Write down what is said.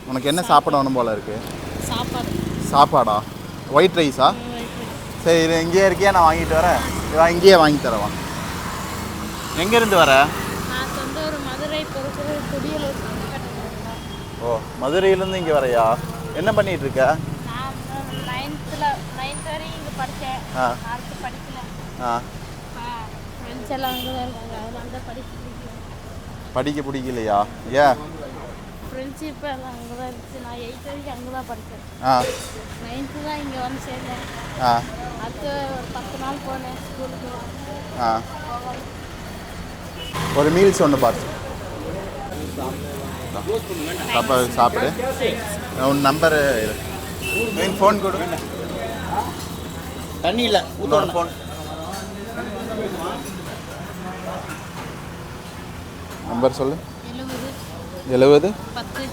உனக்கு என்ன சாப்பிடணும் போல இருக்கு? சாப்பாடு. சாப்பாடா? ஒயிட் ரைஸா? சரி இது இங்கேயே இருக்கியா, நான் வாங்கிட்டு வரேன். இங்கேயே வாங்கி தரவா? எங்கேருந்து வர? நான் சொந்த ஒரு மதுரை பொறுப்பு குடியலூர். ஓ, மதுரையிலேருந்து இங்கே வரையா? என்ன பண்ணிட்டு இருக்க? நான் 9th வரையும் இங்கே படித்தேன். அடுத்து படிக்கல. ஃப்ரெண்ட்ஸ் எல்லாம் அங்கே தான் இருக்காங்க, அதனால தான் படிக்க பிடிக்கலையா? ஏன்? ஃப்ரெண்ட்ஷிப் எல்லாம் அங்கே தான் இருந்துச்சு. நான் 8th வரைக்கும் அங்கே தான் படித்தேன். 9th தான் இங்கே வந்து சேர்ந்தேன். அடுத்து ஒரு 10 நாள் போனேன் ஸ்கூலுக்கு. ஒரு மீல்ஸ் ஒன்று பார்த்து சாப்பிடு. உன் நம்பரு ஃபோன் கொடு. தண்ணி இல்லை, ஊற்றோட ஃபோன் நம்பர் சொல்லு. 70 70 10